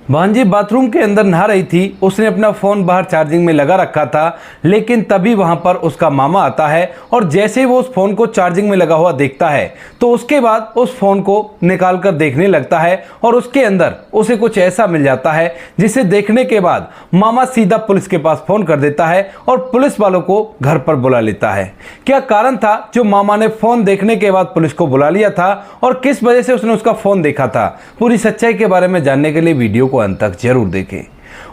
भांजी बाथरूम के अंदर नहा रही थी। उसने अपना फोन बाहर चार्जिंग में लगा रखा था, लेकिन तभी वहां पर उसका मामा आता है और जैसे ही वो उस फोन को चार्जिंग में लगा हुआ देखता है तो उसके बाद उस फोन को निकाल कर देखने लगता है और उसके अंदर उसे कुछ ऐसा मिल जाता है जिसे देखने के बाद मामा सीधा पुलिस के पास फोन कर देता है और पुलिस वालों को घर पर बुला लेता है। क्या कारण था जो मामा ने फोन देखने के बाद पुलिस को बुला लिया था और किस वजह से उसने उसका फोन देखा था, पूरी सच्चाई के बारे में जानने के लिए वीडियो को अंत तक जरूर देखें।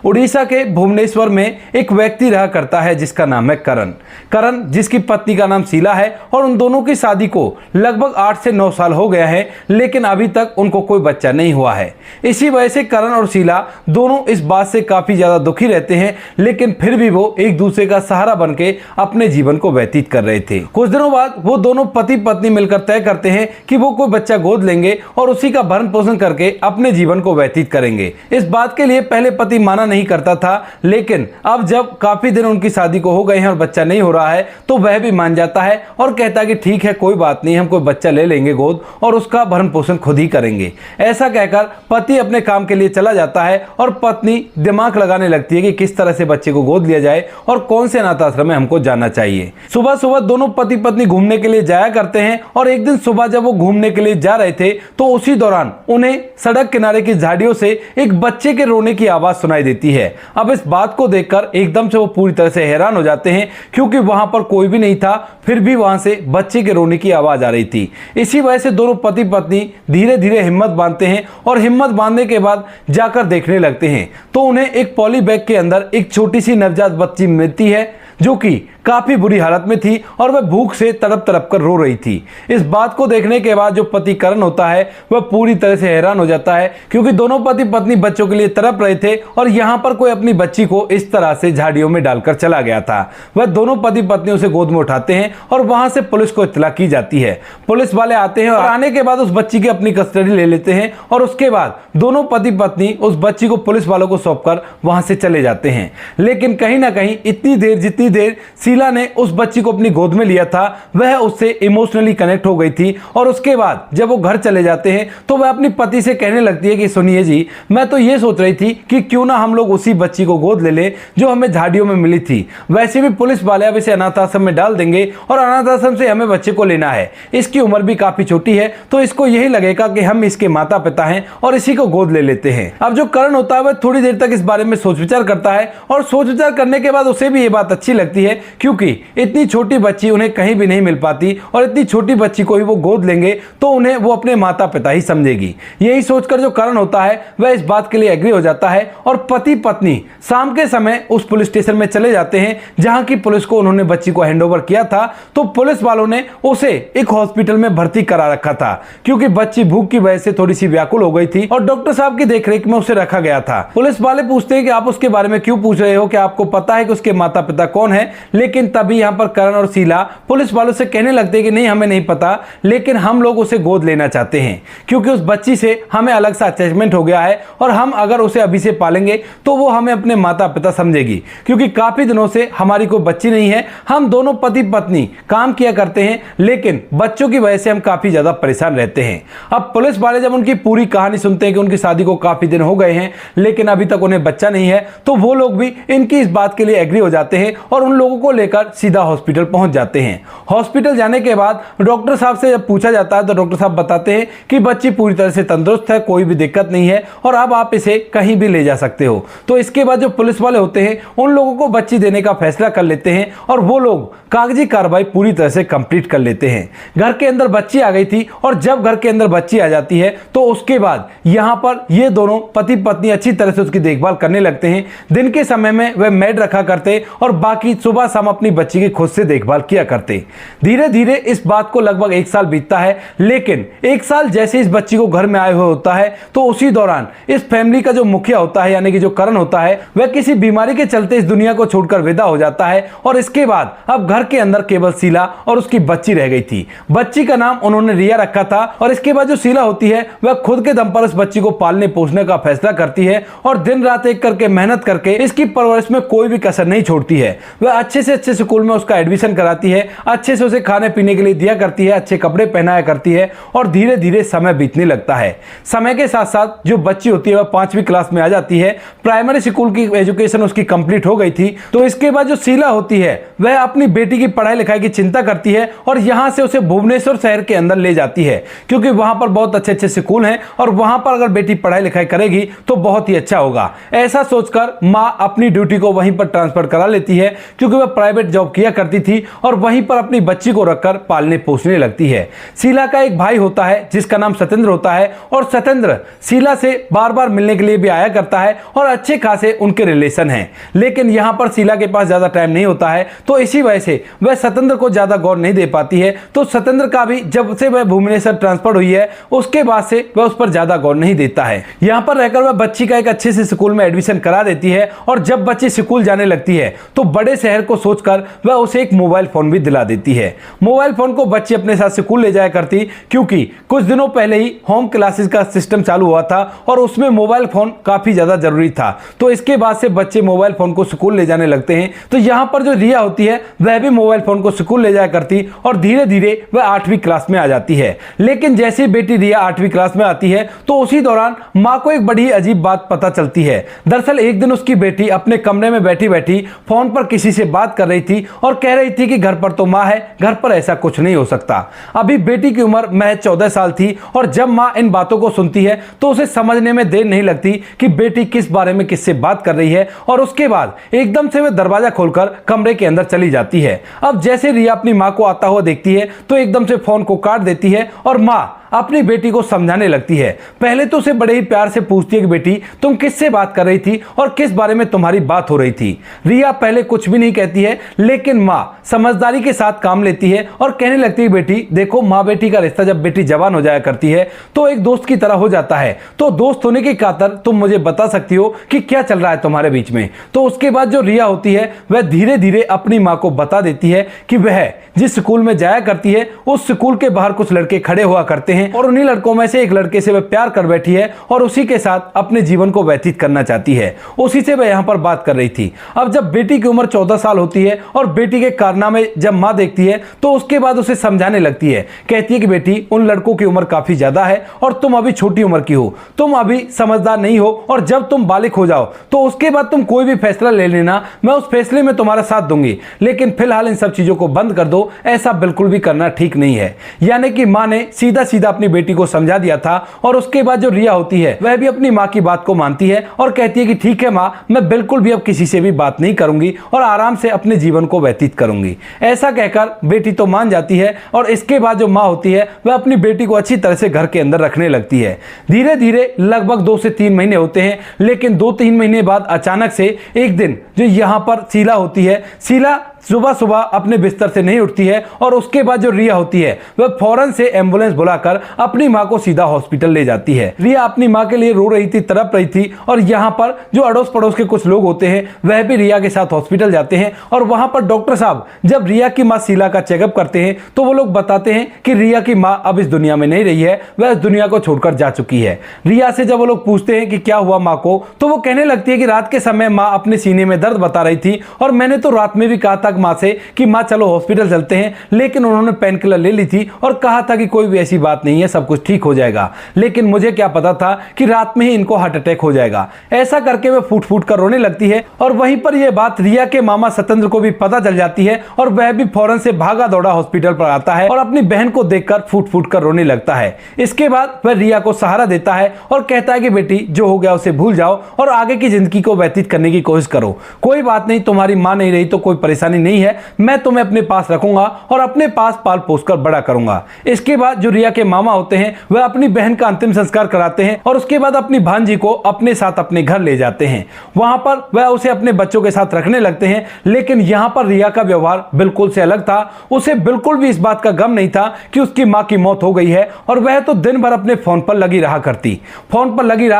उड़ीसा के भुवनेश्वर में एक व्यक्ति रहा करता है जिसका नाम है करण, जिसकी पत्नी का नाम शीला है और उन दोनों की शादी को लगभग 8 से 9 साल हो गया है, लेकिन अभी तक उनको कोई बच्चा नहीं हुआ है। इसी वजह से करण और शीला दोनों इस बात से काफी ज्यादा दुखी रहते हैं, लेकिन फिर भी वो एक दूसरे का सहारा बन के अपने जीवन को व्यतीत कर रहे थे। कुछ दिनों बाद वो दोनों पति पत्नी मिलकर तय करते हैं कि वो कोई बच्चा गोद लेंगे और उसी का भरण पोषण करके अपने जीवन को व्यतीत करेंगे। इस बात के लिए पहले पति माना नहीं करता था, लेकिन अब जब काफी दिन उनकी शादी को हो गए हैं और बच्चा नहीं हो रहा है तो वह भी मान जाता है और कहता है कि ठीक है, कोई बात नहीं, हम कोई बच्चा ले लेंगे गोद और उसका भरण पोषण खुद ही करेंगे। ऐसा कहकर पति अपने काम के लिए चला जाता है और पत्नी दिमाग लगाने लगती है कि किस तरह से बच्चे को गोद लिया जाए और कौन से अनाथ आश्रम में हमको जाना चाहिए। सुबह सुबह दोनों पति पत्नी घूमने के लिए जाया करते हैं और एक दिन सुबह जब वो घूमने के लिए जा रहे थे तो उसी दौरान उन्हें सड़क किनारे की झाड़ियों से एक बच्चे के रोने की आवाज सुनाई देती है। अब इस बात को देखकर एकदम से वो पूरी तरह से हैरान हो जाते हैं, क्योंकि वहां पर कोई भी नहीं था, फिर भी वहां से बच्चे के रोने की आवाज आ रही थी। इसी वजह से दोनों पति पत्नी धीरे धीरे हिम्मत बांधते हैं और हिम्मत बांधने के बाद जाकर देखने लगते हैं तो उन्हें एक पॉली बैग के अंदर एक छोटी सी नवजात बच्ची मिलती है जो कि काफी बुरी हालत में थी और वह भूख से तड़प तड़प कर रो रही थी। इस बात को देखने के बाद जो पति करण होता है वह पूरी तरह से हैरान हो जाता है, क्योंकि दोनों पति पत्नी बच्चों के लिए तड़प रहे थे और यहाँ पर कोई अपनी बच्ची को इस तरह से झाड़ियों में डालकर चला गया था। वह दोनों पति पत्नी उसे गोद में उठाते हैं और वहां से पुलिस को इत्तला की जाती है। पुलिस वाले आते हैं और आने के बाद उस बच्ची की अपनी कस्टडी ले लेते हैं और उसके बाद दोनों पति पत्नी उस बच्ची को पुलिस वालों को सौंपकर वहां से चले जाते हैं। लेकिन कहीं ना कहीं इतनी देर जितनी देर शीला ने उस बच्ची को अपनी गोद में लिया था वह उससे इमोशनली कनेक्ट हो गई थी और उसके बाद जब वो घर चले जाते हैं तो वह अपनी पति से कहने लगती है कि सुनिए जी, मैं तो ये सोच रही थी कि क्यों ना हम लोग उसी बच्ची को गोद ले ले जो हमें झाड़ियों में मिली थी। वैसे भी पुलिस वाले अब इसे अनाथ आश्रम में डाल देंगे और अनाथ आश्रम से हमें बच्चे को लेना है। इसकी उम्र भी काफी छोटी है तो इसको यही लगेगा कि हम इसके माता पिता हैं और इसी को गोद ले लेते हैं। अब जो करण होता है वह थोड़ी देर तक इस बारे में सोच विचार करता है और सोच विचार करने के बाद उसे भी ये बात अच्छी लगती है, क्योंकि इतनी छोटी बच्ची उन्हें कहीं भी नहीं मिल पाती और इतनी छोटी बच्ची को ही वो गोद लेंगे तो उन्हें वो अपने माता पिता ही समझेगी। यही सोचकर जो करण होता है वह इस बात के लिए एग्री हो जाता है और पति पत्नी शाम के समय उस पुलिस स्टेशन में चले जाते हैं जहां की पुलिस को उन्होंने बच्ची को हैंडओवर किया था। तो पुलिस वालों ने उसे एक हॉस्पिटल में भर्ती करा रखा था, क्योंकि बच्ची भूख की वजह से थोड़ी सी व्याकुल हो गई थी और डॉक्टर साहब की देखरेख में उसे रखा गया था। पुलिस वाले पूछते हैं कि आप उसके बारे में क्यों पूछ रहे हो, क्या आपको पता है कि उसके माता पिता कौन है? लेकिन तभी यहाँ पर करण और शीला पुलिस वालों से कहने लगते हैं कि नहीं, हमें नहीं पता, लेकिन हम लोग उसे गोद लेना चाहते हैं क्योंकि उस बच्ची से हमें अलग सा अटैचमेंट हो गया है और हम अगर उसे अभी से पालेंगे तो वो हमें अपने माता पिता समझेगी, क्योंकि काफी दिनों से हमारी कोई बच्ची नहीं है। हम दोनों पति पत्नी काम किया करते हैं, लेकिन बच्चों की वजह से हम काफी ज्यादा परेशान रहते हैं। अब पुलिस वाले जब उनकी पूरी कहानी सुनते हैं कि उनकी शादी को काफी दिन हो गए हैं लेकिन अभी तक उन्हें बच्चा नहीं है, तो वो लोग भी इनकी इस बात के लिए एग्री हो जाते हैं और उन लोगों को लेकर सीधा हॉस्पिटल पहुंच जाते हैं। हॉस्पिटल जाने के बाद डॉक्टर साहब से जब पूछा जाता है तो डॉक्टर साहब बताते हैं कि बच्ची पूरी तरह से तंदुरुस्त है, कोई भी दिक्कत नहीं है और अब आप इसे कहीं भी ले जा सकते हो। तो इसके बाद जो पुलिस वाले होते हैं उन लोगों को बच्ची देने का फैसला कर लेते हैं और वो लोग कागजी कार्रवाई पूरी तरह से कंप्लीट कर लेते हैं। घर के अंदर बच्ची आ गई थी और जब घर के अंदर बच्ची आ जाती है तो उसके बाद यहाँ पर ये दोनों पति पत्नी अच्छी तरह से उसकी देखभाल करने लगते हैं। दिन के समय में वह मेड रखा करते और बाकी सुबह शाम अपनी बच्ची की खुद से देखभाल किया करते। धीरे धीरे इस बात को लगभग 1 साल बीतता है, लेकिन 1 साल जैसे इस बच्ची को घर में आए हुए होता है तो उसी दौरान इस फैमिली का जो मुखिया होता है यानी यानी कि जो करण होता है वह किसी बीमारी के चलते इस दुनिया को छोड़कर विदा हो जाता है और इसके बाद अब घर के अंदर केवल शीला और उसकी बच्ची रह गई थी। बच्ची का नाम उन्होंने रिया रखा था और इसके बाद जो शीला होती है वह खुद के दम पर उस बच्ची को पालने पोसने का फैसला करती है और दिन रात एक करके मेहनत करके इसकी परवरिश में कोई भी कसर नहीं छोड़ती है। वह अच्छे से अच्छे स्कूल में उसका एडमिशन कराती है, अच्छे से उसे खाने पीने के लिए दिया करती है, अच्छे कपड़े पहनाया करती है और धीरे धीरे समय बीतने लगता है। समय के साथ साथ जो बच्ची होती है वह 5वीं क्लास में आ जाती है। प्राइमरी स्कूल की एजुकेशन उसकी कंप्लीट हो गई थी। तो इसके बाद जो शीला होती है वह अपनी बेटी की पढ़ाई लिखाई की चिंता करती है और यहां से उसे भुवनेश्वर शहर के अंदर ले जाती है, क्योंकि वहां पर बहुत अच्छे अच्छे स्कूल हैं और वहां पर अगर बेटी पढ़ाई लिखाई करेगी तो बहुत ही अच्छा होगा। ऐसा सोचकर मां अपनी ड्यूटी को वहीं पर ट्रांसफर करा लेती है, क्योंकि वह प्राइवेट जॉब किया करती थी और वहीं पर अपनी बच्ची को रखकर पालने पोसने लगती है। शीला का एक भाई होता है जिसका नाम सतेंद्र होता है और सतेंद्र शीला से बार बार मिलने के लिए भी आया करता है और अच्छे खासे उनके रिलेशन हैं। लेकिन यहां पर शीला के पास ज्यादा टाइम नहीं होता है, तो इसी वजह से वह सतेंद्र को ज्यादा गौर नहीं दे पाती है। तो सतेंद्र का भी जब से वह भुवनेश्वर ट्रांसफर हुई है उसके बाद से वह उस पर ज्यादा गौर नहीं देता है। यहां पर रहकर वह बच्ची का एक अच्छे से स्कूल में एडमिशन करा देती है और जब बच्ची स्कूल जाने लगती है तो बड़े शहर को सोचकर वह उसे एक मोबाइल फोन भी दिला देती है। मोबाइल फोन को बच्ची अपने साथ स्कूल ले जाया करती, क्योंकि कुछ दिनों पहले ही होम क्लासेस का सिस्टम चालू हुआ था और उसमें मोबाइल फोन काफी ज्यादा जरूरी था। तो इसके बाद से बच्चे मोबाइल फोन को स्कूल ले जाने लगते हैं। तो यहां पर जो रिया होती है वह भी मोबाइल फोन को स्कूल ले जाया करती और धीरे धीरे वह 8वीं क्लास में आ जाती है। लेकिन जैसे बेटी रिया 8वीं क्लास में आती है तो उसी दौरान मां को एक बड़ी अजीब बात पता चलती है। दरअसल एक दिन उसकी बेटी अपने कमरे में बैठी बैठी फोन पर किसी से बात कर रही थी और कह रही थी कि घर पर तो मां है, घर पर ऐसा कुछ नहीं हो सकता। अभी बेटी की उम्र महज 14 साल थी और जब मां इन बातों को सुनती है तो उसे समझने में देर नहीं लगती कि बेटी किस बारे में किससे बात कर रही है और उसके बाद एकदम से वह दरवाजा खोलकर कमरे के अंदर चली जाती है। अब जैसे रिया अपनी मां को आता हुआ देखती है तो एकदम से फोन को काट देती है और मां अपनी बेटी को समझाने लगती है। पहले तो उसे बड़े ही प्यार से पूछती है कि बेटी तुम किससे बात कर रही थी और किस बारे में तुम्हारी बात हो रही थी। रिया पहले कुछ भी नहीं कहती है, लेकिन मां समझदारी के साथ काम लेती है और कहने लगती है बेटी देखो, मां बेटी का रिश्ता जब बेटी जवान हो जाया करती है तो एक दोस्त की तरह हो जाता है, तो दोस्त होने की खातिर तुम मुझे बता सकती हो कि क्या चल रहा है तुम्हारे बीच में। तो उसके बाद जो रिया होती है वह धीरे धीरे अपनी मां को बता देती है कि वह जिस स्कूल में जाया करती है उस स्कूल के बाहर कुछ लड़के खड़े हुआ करते हैं और उन्हीं लड़कों में से एक लड़के से वह प्यार कर बैठी है और उसी के साथ अपने जीवन को व्यतीत करना चाहती है। उसी से वह यहां पर बात कर रही थी। अब जब बेटी की उम्र 14 साल होती है और बेटी के कारनामे जब मां देखती है तो उसके बाद उसे समझाने लगती है। कहती है कि बेटी उन लड़कों की उम्र काफी ज्यादा है और तुम अभी छोटी उम्र की हो, तुम अभी समझदार नहीं हो और जब तुम बालिग हो जाओ तो उसके बाद तुम कोई भी फैसला ले लेना, मैं उस फैसले में तुम्हारा साथ दूंगी, लेकिन फिलहाल इन सब चीजों को बंद कर दो, ऐसा बिल्कुल भी करना ठीक नहीं है। यानी कि मां ने सीधा सीधा अपनी बेटी को समझा दिया था और उसके बाद जो रिया होती है वह भी अपनी मां की बात को मानती है और कहती है कि ठीक है मां, मैं बिल्कुल भी अब किसी से भी बात नहीं करूंगी और आराम से अपने जीवन को व्यतीत करूंगी। ऐसा कहकर बेटी तो मान जाती है और इसके बाद जो मां होती है वह अपनी बेटी को अच्छी तरह से घर के अंदर रखने लगती है। धीरे धीरे लगभग 2 से 3 महीने होते हैं, लेकिन 2-3 महीने बाद अचानक से एक दिन जो यहां पर शीला होती है, शीला सुबह सुबह अपने बिस्तर से नहीं उठती है और उसके बाद जो रिया होती है वह फौरन से एम्बुलेंस बुलाकर अपनी मां को सीधा हॉस्पिटल ले जाती है। रिया अपनी मां के लिए रो रही थी, तड़प रही थी और यहां पर जो अड़ोस पड़ोस के कुछ लोग होते हैं वह भी रिया के साथ हॉस्पिटल जाते हैं और वहां पर डॉक्टर साहब जब रिया की मां शीला का चेकअप करते हैं तो वो लोग बताते हैं कि रिया की मां अब इस दुनिया में नहीं रही है, वह इस दुनिया को छोड़कर जा चुकी है। रिया से जब वो लोग पूछते हैं कि क्या हुआ मां को, तो वो कहने लगती है कि रात के समय मां अपने सीने में दर्द बता रही थी और मैंने तो रात में भी कहा था मां से कि मां चलो हॉस्पिटल चलते हैं, लेकिन उन्होंने पेन किलर ले ली थी और कहा था कि कोई भी ऐसी बात नहीं है, सब कुछ ठीक हो जाएगा, लेकिन मुझे क्या पता था कि रात में ही इनको हार्ट अटैक हो जाएगा। ऐसा करके वह फूट फूट कर रोने लगती है और वहीं पर यह बात रिया के मामा सतेंद्र को भी पता चल जाती है और वह भी फौरन से भागा दौड़ा हॉस्पिटल पर आता है और अपनी बहन को देखकर फूट फूट कर रोने लगता है। इसके बाद वह रिया को सहारा देता है और कहता है कि बेटी जो हो गया उसे भूल जाओ और आगे की जिंदगी को व्यतीत करने की कोशिश करो, कोई बात नहीं, तुम्हारी मां नहीं रही तो कोई परेशानी नहीं है, मैं तुम्हें अपने पास रखूंगा और अपने पास पाल पोस कर बड़ा करूंगा। इसके बाद जो रिया के मामा होते हैं वह अपनी बहन का अंतिम संस्कार कराते हैं और उसके बाद अपनी भांजी को अपने साथ अपने घर ले जाते हैं। वहां पर वह उसे अपने बच्चों के साथ रखने लगते हैं, लेकिन यहां पर रिया का व्यवहार बिल्कुल से अलग था। उसे बिल्कुल भी इस बात का गम नहीं था कि उसकी मां की मौत हो गई है और वह तो दिन भर अपने फोन पर लगी रहा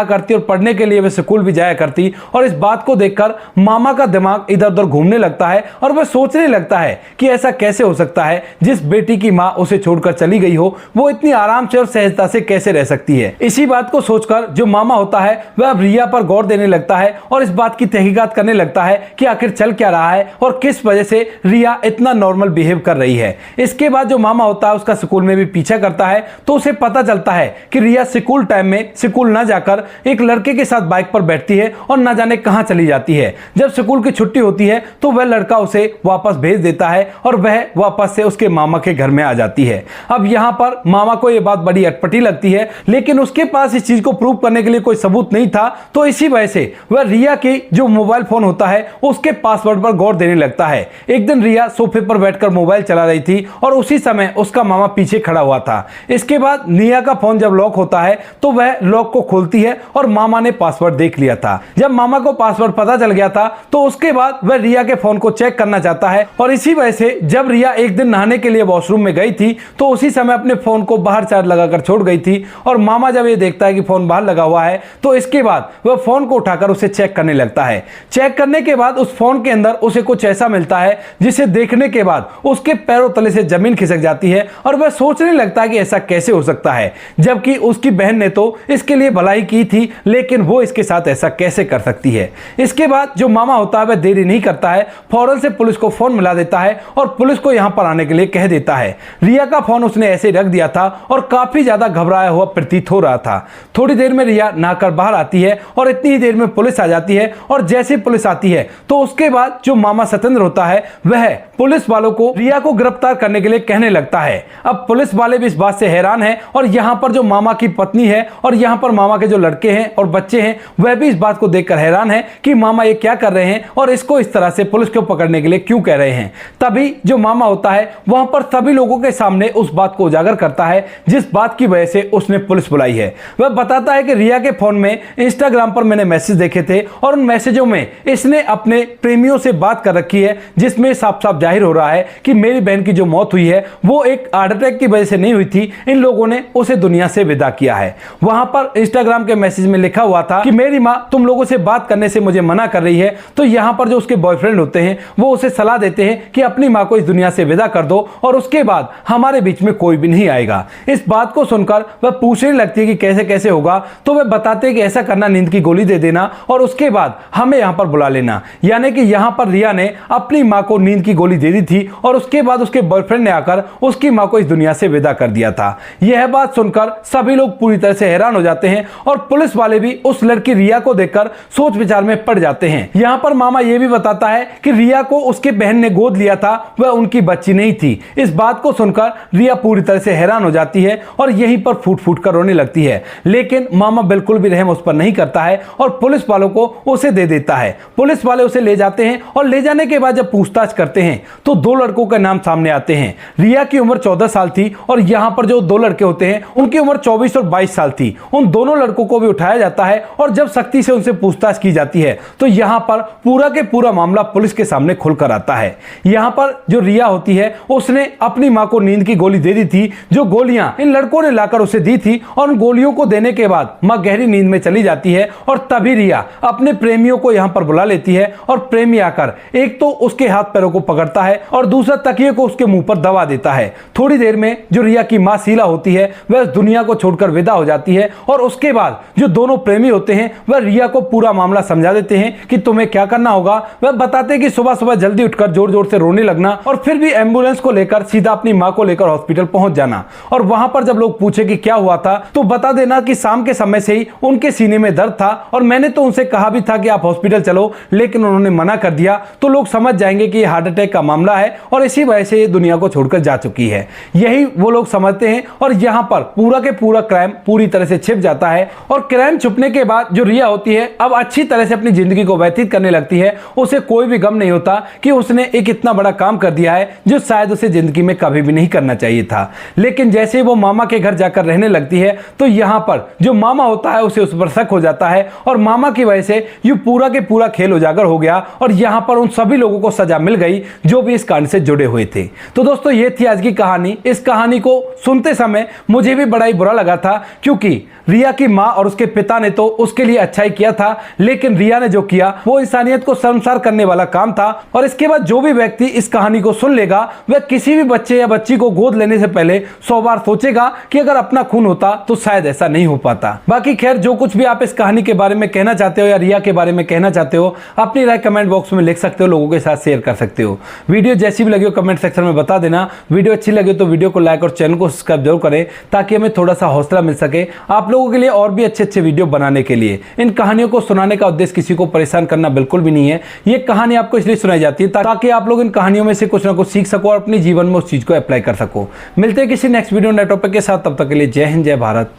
करती और पढ़ने के लिए वह स्कूल भी जाया करती। और इस बात को देखकर मामा का दिमाग इधर उधर घूमने लगता है और वह सोचने लगता है कि ऐसा कैसे हो सकता है, जिस बेटी की मां उसे छोड़कर चली गई हो वो इतनी आराम से और सहजता से कैसे रह सकती है। इसी बात को सोचकर जो मामा होता है वह अब रिया पर गौर देने लगता है और इस बात की तहकीकात करने लगता है कि आखिर चल क्या रहा है और किस वजह से रिया इतना नॉर्मल बिहेव कर रही है। इसके बाद जो मामा होता है उसका स्कूल में भी पीछा करता है, तो उसे पता चलता है कि रिया स्कूल टाइम में स्कूल ना जाकर एक लड़के के साथ बाइक पर बैठती है और ना जाने कहां चली जाती है। जब स्कूल की छुट्टी होती है तो वह लड़का उसे वापस भेज देता है और वह वापस से उसके मामा के घर में आ जाती है। अब यहां पर मामा को यह बात बड़ी अटपटी लगती है, लेकिन उसके पास इस चीज को प्रूव करने के लिए कोई सबूत नहीं था, तो इसी वजह से वह रिया की जो मोबाइल फोन होता है उसके पासवर्ड पर गौर देने लगता है। एक दिन रिया सोफे पर बैठकर मोबाइल चला रही थी और उसी समय उसका मामा पीछे खड़ा हुआ था। इसके बाद रिया का फोन जब लॉक होता है तो वह लॉक को खोलती है और मामा ने पासवर्ड देख लिया था। जब मामा को पासवर्ड पता चल गया था तो उसके बाद वह रिया के फोन को चेक करना चाहता है और इसी वजह से जब रिया एक दिन नहाने के लिए वॉशरूम में गई थी तो उसी समय अपने फोन को बाहर चार्ज लगाकर छोड़ गई थी। और मामा जब ये देखता है कि फोन बाहर लगा हुआ है तो इसके बाद वह फोन को उठाकर उसे चेक करने लगता है। चेक करने के बाद उस फोन के अंदर उसे कुछ ऐसा मिलता है जिसे देखने के बाद उसके पैरों तले से जमीन खिसक जाती है और वह सोचने लगता है कि ऐसा कैसे हो सकता है, जबकि उसकी बहन ने तो इसके लिए भलाई की थी, लेकिन वो इसके साथ ऐसा कैसे कर सकती है। इसके बाद जो मामा होता है वह देरी नहीं करता है, फौरन से पुलिस को फोन मिला देता है और पुलिस को यहां पर आने के लिए कह देता है। रिया का फोन उसने ऐसे रख दिया था और काफी ज्यादा घबराया हुआ प्रतीत हो रहा था। थोड़ी देर में रिया नहाकर बाहर आती है और इतनी ही देर में पुलिस आ जाती है और जैसे पुलिस आती है तो उसके बाद जो मामा सत्येंद्र होता है वह पुलिस वालों को रिया को गिरफ्तार करने के लिए कहने लगता है। अब पुलिस वाले भी इस बात से हैरान हैं और यहां पर जो मामा की पत्नी है और यहां पर मामा के जो लड़के हैं और बच्चे हैं वह भी इस बात को देखकर हैरान है कि मामा ये क्या कर रहे हैं और इसको इस तरह से पुलिस को पकड़ने के लिए क्यों कह रहे हैं। तभी जो मामा होता है वहां पर सभी लोगों के सामने उस बात को उजागर करता है जिस बात की वजह से उसने पुलिस बुलाई है। वह बताता है कि रिया के फोन में इंस्टाग्राम पर मैंने मैसेज देखे थे और उन मैसेजों में इसने अपने प्रेमियों से बात कर रखी है, जिसमें साफ साफ जाहिर हो रहा है कि मेरी बहन की जो मौत हुई है वो एक हार्ट अटैक की वजह से नहीं हुई थी, इन लोगों ने उसे दुनिया से विदा किया है। वहां पर इंस्टाग्राम के मैसेज में लिखा हुआ था कि मेरी मां तुम लोगों से बात करने से मुझे मना कर रही है। तो यहां पर जो उसके बॉयफ्रेंड होते हैं वो उसे सलाह देते हैं कि अपनी मां को इस दुनिया से विदा कर दो और उसके बाद हमारे बीच में कोई भी नहीं आएगा। इस बात को सुनकर वह पूछने लगती है कि कैसे कैसे होगा, तो वह बताते हैं कि ऐसा करना, नींद की गोली दे देना और उसके बाद हमें यहां पर बुला लेना। यानी कि यहां पर रिया ने अपनी मां को नींद की गोली दे दी थी और उसके बाद उसके बॉयफ्रेंड ने आकर उसकी मां को इस दुनिया से विदा कर दिया था। यह बात सुनकर सभी लोग पूरी तरह से हैरान हो जाते हैं और पुलिस वाले भी उस लड़की रिया को देखकर सोच विचार में पड़ जाते हैं। यहां पर मामा यह भी बताता है कि रिया को उसके बहन ने गोद लिया था, वह उनकी बच्ची नहीं थी। इस बात को सुनकर रिया पूरी तरह से हैरान हो जाती है और यहीं पर फूट फूट कर रोने लगती है, लेकिन मामा बिल्कुल भी रहम उस पर नहीं करता है और पुलिस वालों को उसे दे देता है। पुलिस वाले उसे ले जाते हैं और ले जाने के बाद जब पूछताछ करते हैं तो दो लड़कों के नाम सामने आते हैं। रिया की उम्र 14 साल थी और यहां पर जो दो लड़के होते हैं उनकी उम्र 24 और 22 साल थी। उन दोनों लड़कों को भी उठाया जाता है और जब सख्ती से उनसे पूछताछ की जाती है तो यहां पर पूरा के पूरा मामला पुलिस के सामने खुलकर आता है। यहां पर जो रिया होती है उसने अपनी मां को नींद की गोली दे दी थी, जो गोलियां इन लड़कों ने लाकर उसे दी थी और उन गोलियों को देने के बाद मां गहरी नींद में चली जाती है और तभी रिया अपने प्रेमियों को यहां पर बुला लेती है और प्रेमी आकर एक तो उसके हाथ पैरों को पकड़ता है और दूसरा तकिए को उसके मुंह पर दबा देता है। थोड़ी देर में जो रिया की मां शीला होती है वह दुनिया को छोड़कर विदा हो जाती है और उसके बाद जो दोनों प्रेमी होते हैं वह रिया को पूरा मामला समझा देते हैं कि तुम्हें क्या करना होगा। वह बताते हैं कि सुबह सुबह जल्दी उठकर जोर जोर से रोने लगना और फिर भी एम्बुलेंस को लेकर सीधा अपनी मां को लेकर हॉस्पिटल पहुंच जाना और वहां पर जब लोग पूछे कि क्या हुआ था तो बता देना कि शाम के समय से ही उनके सीने में दर्द था और मैंने तो उनसे कहा भी था कि आप हॉस्पिटल चलो, लेकिन उन्होंने मना कर दिया। तो लोग समझ जाएंगे कि हार्ट अटैक का का मामला है और इसी वजह से ये दुनिया को छोड़कर जा चुकी है, यही वो लोग समझते हैं। और यहाँ पर पूरा के पूरा क्राइम पूरी तरह से छिप जाता है और क्राइम छुपने के बाद जो रिया होती है अब अच्छी तरह से अपनी जिंदगी को व्यतीत करने लगती है। उसे कोई भी गम नहीं होता कि उसने एक इतना बड़ा काम कर दिया है जो शायद उसे जिंदगी में कभी भी नहीं करना चाहिए था। लेकिन जैसे ही वो मामा के घर जाकर रहने लगती है तो यहाँ पर जो मामा होता है उसे उस पर शक हो जाता है और मामा की वजह से ये पूरा के पूरा खेल उजागर हो गया और यहाँ पर उन सभी लोगों को सजा मिल गई जो भी इस कांड से जुड़े हुए थे। तो दोस्तों ये थी आज की कहानी। इस कहानी को सुनते समय मुझे भी बड़ा ही बुरा लगा था, क्योंकि रिया की माँ और उसके पिता ने तो उसके लिए अच्छा ही किया था, लेकिन रिया ने जो किया वो इंसानियत को शर्मसार करने वाला काम था। और इसके बाद जो भी व्यक्ति इस कहानी को सुन लेगा वह किसी भी बच्चे या बच्ची को गोद लेने से पहले 100 बार सोचेगा कि अगर अपना खून होता तो शायद ऐसा नहीं हो पाता। बाकी खैर, जो कुछ भी आप इस कहानी के बारे में कहना चाहते हो या रिया के बारे में कहना चाहते हो, अपनी राय कमेंट बॉक्स में लिख सकते हो, लोगों के साथ शेयर कर सकते हो। वीडियो जैसी भी लगी हो कमेंट सेक्शन में बता देना। वीडियो अच्छी लगे तो वीडियो को लाइक और चैनल को सब्सक्राइब जरूर करें ताकि हमें थोड़ा सा हौसला मिल सके आप लोगों के लिए और भी अच्छे वीडियो बनाने के लिए। इन कहानियों को सुनाने का उद्देश्य किसी को परेशान करना बिल्कुल भी नहीं है। ये कहानी आपको इसलिए सुनाई जाती है ताकि आप लोग इन कहानियों में से कुछ ना कुछ सीख सको और अपने जीवन में उस चीज को अप्लाई कर सको। मिलते हैं किसी नेक्स्ट वीडियो नए टॉपिक के साथ, तब तक के लिए जय हिंद, जय भारत,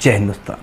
जय हिंदुस्तान।